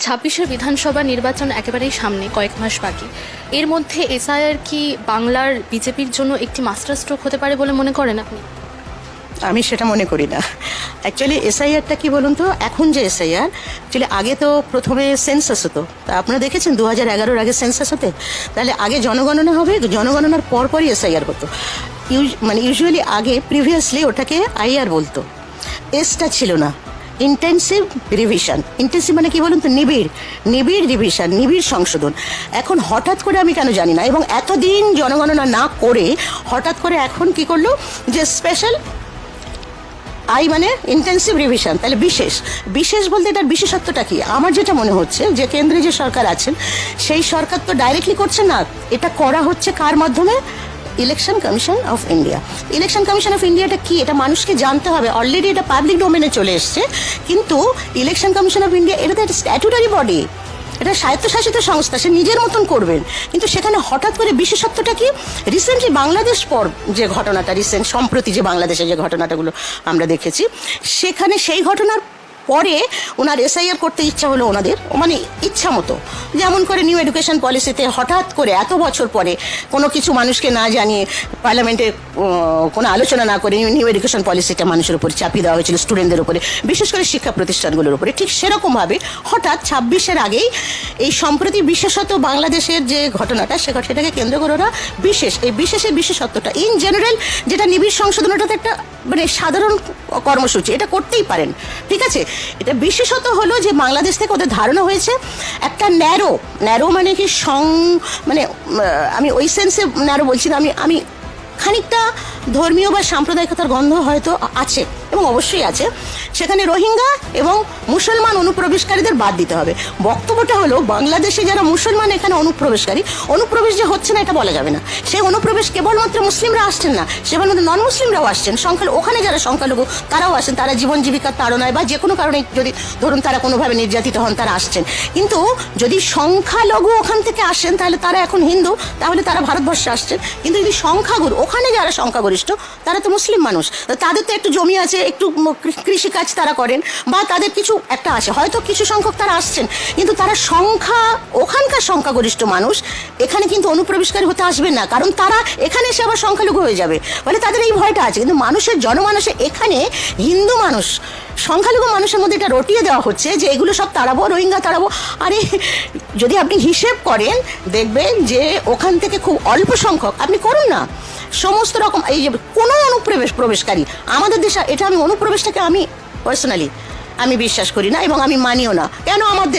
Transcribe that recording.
ছাব্বিশের বিধানসভা নির্বাচন একেবারেই সামনে, কয়েক মাস বাকি। এর মধ্যে এসআইআর কি বাংলার বিজেপির জন্য একটি মাস্টার স্ট্রোক হতে পারে বলে মনে করেন আপনি? আমি সেটা মনে করি না। অ্যাকচুয়ালি এসআইআরটা কি বলুন তো, এখন যে এসআইআর, অ্যাকচুয়ালি আগে তো প্রথমে সেন্সাস হতো। তা আপনারা দেখেছেন 2011-এর আগে সেন্সাস হতে? তাহলে আগে জনগণনা হবে, জনগণনার পরপরই এসআইআর হতো। ইউজুয়ালি আগে প্রিভিয়াসলি ওটাকে আইআর বলতো, এসটা ছিল না। ইন্টেন্সিভ রিভিশন, ইন্টেন্সিভ মানে কি বলুন তো, নিবিড় রিভিশন, নিবিড় সংশোধন। এখন হঠাৎ করে আমি কেন জানি না, এবং এতদিন জনগণনা না করে হঠাৎ করে এখন কি করলো যে স্পেশাল মানে ইন্টেন্সিভ রিভিশন। তাহলে বিশেষ বলতে এটার বিশেষত্বটা কি? আমার যেটা মনে হচ্ছে যে কেন্দ্রে যে সরকার আছেন সেই সরকার তো ডাইরেক্টলি করছে না, এটা করা হচ্ছে কার মাধ্যমে? Election commission of India. Election commission of ইন্ডিয়াটা কি, এটা মানুষকে জানতে হবে। অলরেডি এটা পাবলিক ডোমেনে চলে এসছে, কিন্তু ইলেকশন কমিশন অফ ইন্ডিয়া এটা তো একটা স্ট্যাটুটারি বডি, এটা স্বায়ত্তশাসিত সংস্থা, সে নিজের মতন করবেন। কিন্তু সেখানে হঠাৎ করে বিশেষত্বটা কি? রিসেন্টলি বাংলাদেশ পর যে ঘটনাটা, সম্প্রতি যে বাংলাদেশে যে ঘটনাটাগুলো আমরা দেখেছি, সেখানে সেই ঘটনার পরে ওনার এসআইআর করতে ইচ্ছা হলো ওনাদের, মানে ইচ্ছা মতো। যেমন করে নিউ এডুকেশন পলিসিতে হঠাৎ করে এত বছর পরে কোনো কিছু মানুষকে না জানিয়ে পার্লামেন্টে কোনো আলোচনা না করে নিউ এডুকেশন পলিসিটা মানুষের উপর চাপিয়ে দেওয়া হয়েছিল, স্টুডেন্টদের উপরে, বিশেষ করে শিক্ষা প্রতিষ্ঠানগুলোর উপরে। ঠিক সেরকমভাবে হঠাৎ 26-এর আগেই এই সম্প্রতি বিশেষত বাংলাদেশের যে ঘটনাটা, সেটাকে কেন্দ্র করে ওরা এই বিশেষের বিশেষত্বটা ইন জেনারেল যেটা নিবিড় সংশোধন, ওটা তো একটা মানে সাধারণ কর্মসূচি, এটা করতেই পারেন, ঠিক আছে। এটা বিশেষত হলো যে বাংলাদেশ থেকে ওদের ধারণা হয়েছে একটা ন্যারো মানে কি মানে আমি ওই সেন্সে ন্যারো বলছি না, আমি খানিকটা ধর্মীয় বা সাম্প্রদায়িকতার গন্ধ হয়তো আছে, এবং অবশ্যই আছে। সেখানে রোহিঙ্গা এবং মুসলমান অনুপ্রবেশকারীদের বাদ দিতে হবে। বক্তব্যটা হলো বাংলাদেশে যারা মুসলমান এখানে অনুপ্রবেশ যে হচ্ছে না এটা বলা যাবে না। সেই অনুপ্রবেশ কেবলমাত্র মুসলিমরা আসছেন না, সেখানে নন মুসলিমরাও আসছেন, ওখানে যারা সংখ্যালঘু তারাও আসেন, তারা জীবন জীবিকার তাড়নায় বা যে কোনো কারণে যদি ধরুন তারা কোনোভাবে নির্যাতিত হন, তারা আসছেন। কিন্তু যদি সংখ্যালঘু ওখান থেকে আসেন তাহলে তারা এখন হিন্দু, তাহলে তারা ভারতবর্ষে আসছেন। কিন্তু যদি সংখ্যাগুরু, ওখানে যারা সংখ্যাগরিষ্ঠ তারা তো মুসলিম মানুষ, তাদের তো একটু জমি আছে, একটু কৃষিকাজ তারা করেন, বা তাদের কিছু একটা আছে, হয়তো কিছু সংখ্যক তারা আসছেন, কিন্তু তারা ওখানকার সংখ্যাগরিষ্ঠ মানুষ এখানে কিন্তু অনুপ্রবেশকারী হতে আসবেন না, কারণ তারা এখানে এসে আবার সংখ্যালঘু হয়ে যাবে, ফলে তাদের এই ভয়টা আছে। কিন্তু জনমানুষে এখানে হিন্দু মানুষ, সংখ্যালঘু মানুষের মধ্যে এটা রটিয়ে দেওয়া হচ্ছে যে এগুলো সব তাড়াবো, রোহিঙ্গা তাড়াবো। আরে যদি আপনি হিসেব করেন দেখবেন যে ওখান থেকে খুব অল্প সংখ্যক, আপনি করুন না সমস্ত রকম এই যে কোনো প্রবেশকারী আমাদের দেশে, এটা অনুপ্রবেশটাকে আমি পার্সোনালি আমি বিশ্বাস করি না এবং আমি মানিও না। কেন আমার দেশ